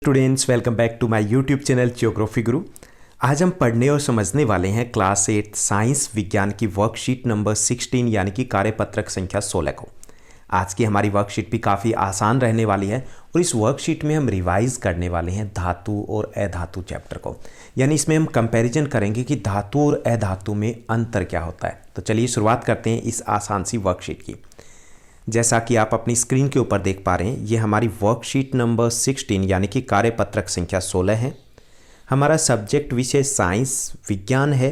Students, welcome back to my YouTube channel geography guru. आज हम पढ़ने और समझने वाले हैं क्लास 8 साइंस विज्ञान की वर्कशीट नंबर 16 यानी कि कार्यपत्रक संख्या 16 को। आज की हमारी वर्कशीट भी काफ़ी आसान रहने वाली है और इस वर्कशीट में हम रिवाइज करने वाले हैं धातु और अधातु चैप्टर को। यानी इसमें हम कंपैरिजन करेंगे कि धातु और अधातु में अंतर क्या होता है। तो चलिए शुरुआत करते हैं इस आसान सी वर्कशीट की। जैसा कि आप अपनी स्क्रीन के ऊपर देख पा रहे हैं, ये हमारी वर्कशीट नंबर 16 यानी कि कार्यपत्रक संख्या 16 है। हमारा सब्जेक्ट विषय साइंस विज्ञान है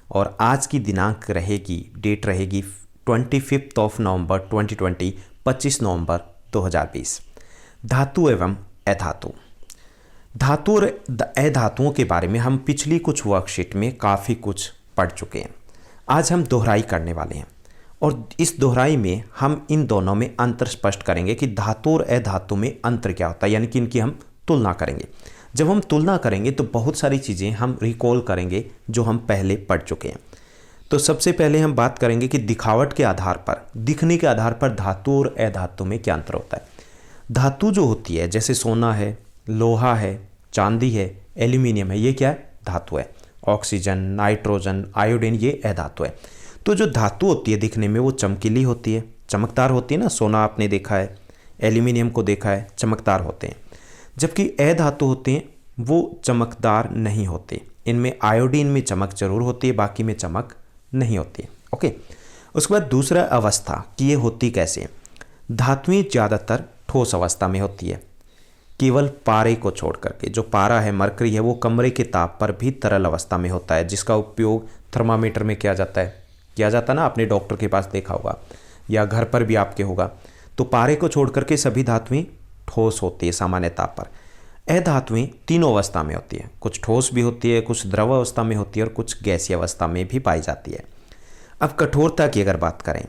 और आज की दिनांक रहेगी, डेट रहेगी 25 नवंबर 2020, 25 नवंबर 2020। धातु एवं अधातु। धातु और अधातुओं के बारे में हम पिछली कुछ वर्कशीट में काफ़ी कुछ पढ़ चुके हैं। आज हम दोहराई करने वाले हैं और इस दोहराई में हम इन दोनों में अंतर स्पष्ट करेंगे कि धातु और अधातु में अंतर क्या होता है, यानी कि इनकी हम तुलना करेंगे। जब हम तुलना करेंगे तो बहुत सारी चीज़ें हम रिकॉल करेंगे जो हम पहले पढ़ चुके हैं। तो सबसे पहले हम बात करेंगे कि दिखावट के आधार पर, दिखने के आधार पर धातु और अधातु में क्या अंतर होता है। धातु जो होती है, जैसे सोना है, लोहा है, चांदी है, एल्यूमिनियम है, ये क्या है? धातु है। ऑक्सीजन, नाइट्रोजन, आयोडीन, ये अधातु है। तो जो धातु होती है दिखने में वो चमकीली होती है, चमकदार होती है ना। सोना आपने देखा है, एल्यूमिनियम को देखा है, चमकदार होते हैं। जबकि अधातु होते हैं वो चमकदार नहीं होते। इनमें आयोडीन में चमक जरूर होती है, बाकी में चमक नहीं होती है। ओके। उसके बाद दूसरा अवस्था कि ये होती कैसे। धातुएं ज़्यादातर ठोस अवस्था में होती है, केवल पारे को छोड़ करके। जो पारा है, मरकरी है, वो कमरे के ताप पर भी तरल अवस्था में होता है, जिसका उपयोग थर्मामीटर में किया जाता ना। आपने डॉक्टर के पास देखा होगा या घर पर भी आपके होगा। तो पारे को छोड़ करके सभी धातुएं ठोस होती है सामान्य ताप पर। अधातुएं तीनों अवस्था में होती है, कुछ ठोस भी होती है, कुछ द्रव अवस्था में होती है और कुछ गैसीय अवस्था में भी पाई जाती है। अब कठोरता की अगर बात करें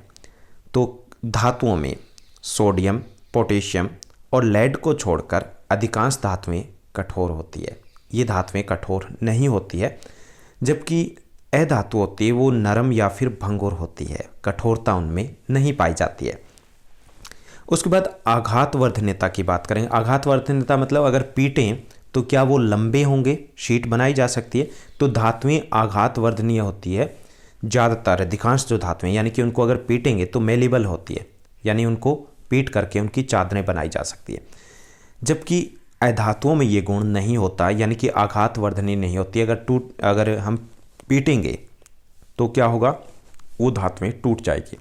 तो धातुओं में सोडियम, पोटेशियम और लेड को छोड़कर अधिकांश धातुएं कठोर होती है। ये धातुएं कठोर नहीं होती है। जबकि अधातु होती है वो नरम या फिर भंगुर होती है, कठोरता उनमें नहीं पाई जाती है। उसके बाद आघातवर्धनीयता की बात करें। आघातवर्धनीयता मतलब अगर पीटें तो क्या वो लंबे होंगे, शीट बनाई जा सकती है। तो धातुएं आघातवर्धनीय होती है ज़्यादातर, अधिकांश जो धातुएं, यानी कि उनको अगर पीटेंगे तो मेलेबल होती है, यानी उनको पीट करके उनकी चादरें बनाई जा सकती है। जबकि अधातुओं में ये गुण नहीं होता, यानी कि आघातवर्धनीय नहीं होती। अगर हम पीटेंगे तो क्या होगा, वो धातुएं टूट जाएगी।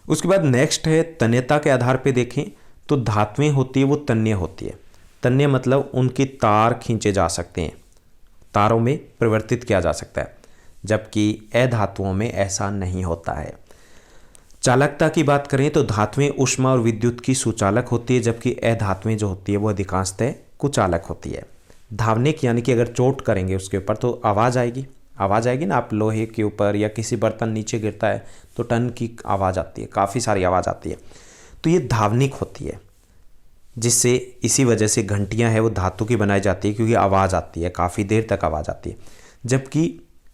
उसके बाद नेक्स्ट है तन्यता के आधार पे देखें तो धातुएं होती है वो तन्य होती है। तन्य मतलब उनके तार खींचे जा सकते हैं, तारों में परिवर्तित किया जा सकता है, जबकि अधातुओं में ऐसा नहीं होता है। चालकता की बात करें तो धातुएं ऊष्मा और विद्युत की सुचालक होती है, जबकि अधातुएं जो होती है वो अधिकांशतः कुचालक होती है। धावनिक यानी कि अगर चोट करेंगे उसके ऊपर तो आवाज़ आएगी ना। आप लोहे के ऊपर या किसी बर्तन नीचे गिरता है तो टन की आवाज़ आती है, काफ़ी सारी आवाज़ आती है। तो ये धावनिक होती है, जिससे इसी वजह से घंटियां हैं वो धातु की बनाई जाती है, क्योंकि आवाज़ आती है, काफ़ी देर तक आवाज़ आती है। जबकि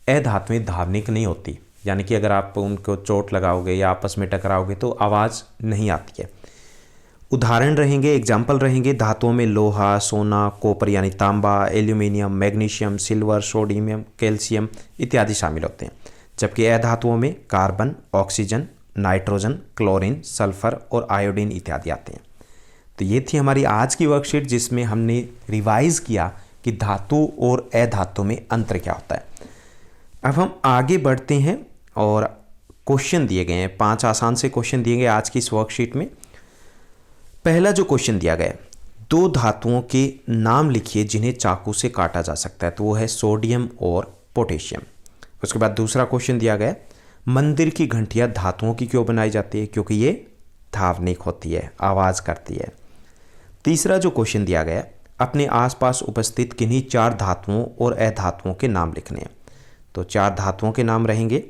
अधातुएं धावनिक नहीं होती, यानी कि अगर आप उनको चोट लगाओगे या आपस में टकराओगे तो आवाज़ नहीं आती है। उदाहरण रहेंगे, एग्जाम्पल रहेंगे, धातुओं में लोहा, सोना, कॉपर यानी तांबा, aluminium, magnesium, silver, sodium, calcium इत्यादि शामिल होते हैं। जबकि अधातुओं में carbon, oxygen, nitrogen, chlorine, sulphur और आयोडीन इत्यादि आते हैं। तो ये थी हमारी आज की वर्कशीट, जिसमें हमने रिवाइज किया कि धातु और अधातु में अंतर क्या होता है। अब हम आगे बढ़ते हैं और क्वेश्चन दिए गए हैं, 5 आसान से क्वेश्चन दिए गए आज की इस वर्कशीट में। पहला जो क्वेश्चन दिया गया है, 2 धातुओं के नाम लिखिए जिन्हें चाकू से काटा जा सकता है। तो वो है सोडियम और पोटेशियम। उसके बाद दूसरा क्वेश्चन दिया गया है, मंदिर की घंटियां धातुओं की क्यों बनाई जाती है? क्योंकि ये धावनिक होती है, आवाज़ करती है। तीसरा जो क्वेश्चन दिया गया है, अपने आसपास उपस्थित किन्हीं 4 धातुओं और अधातुओं के नाम लिखने हैं। तो 4 धातुओं के नाम रहेंगे,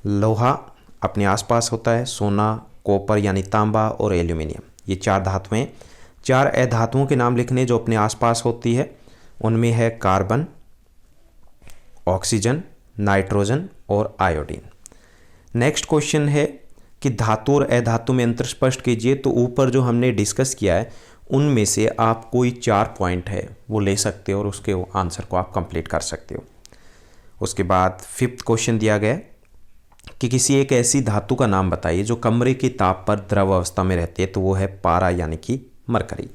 लोहा अपने आसपास होता है, सोना, कॉपर यानी तांबा और एल्यूमिनियम, ये 4 धातुएं। 4 अधातुओं के नाम लिखने जो अपने आसपास होती है, उनमें है कार्बन, ऑक्सीजन, नाइट्रोजन और आयोडीन। नेक्स्ट क्वेश्चन है कि धातु और अधातु में अंतर स्पष्ट कीजिए। तो ऊपर जो हमने डिस्कस किया है उनमें से आप कोई 4 पॉइंट है वो ले सकते हो और उसके आंसर को आप कंप्लीट कर सकते हो। उसके बाद 5th क्वेश्चन दिया गया कि किसी एक ऐसी धातु का नाम बताइए जो कमरे के ताप पर द्रव अवस्था में रहती है, तो वो है पारा यानी कि मरकरी।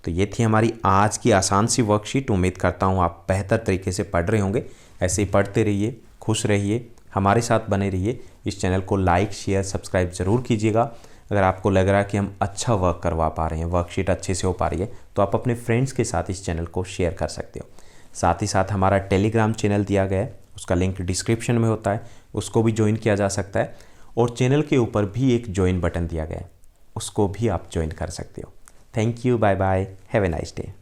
तो ये थी हमारी आज की आसान सी वर्कशीट। उम्मीद करता हूँ आप बेहतर तरीके से पढ़ रहे होंगे। ऐसे ही पढ़ते रहिए, खुश रहिए, हमारे साथ बने रहिए। इस चैनल को लाइक शेयर सब्सक्राइब ज़रूर कीजिएगा। अगर आपको लग रहा है कि हम अच्छा वर्क करवा पा रहे हैं, वर्कशीट अच्छे से हो पा रही है, तो आप अपने फ्रेंड्स के साथ इस चैनल को शेयर कर सकते हो। साथ ही साथ हमारा टेलीग्राम चैनल दिया गया है, उसका लिंक डिस्क्रिप्शन में होता है, उसको भी ज्वाइन किया जा सकता है। और चैनल के ऊपर भी एक ज्वाइन बटन दिया गया है, उसको भी आप ज्वाइन कर सकते हो। Thank you, bye bye, have a nice day.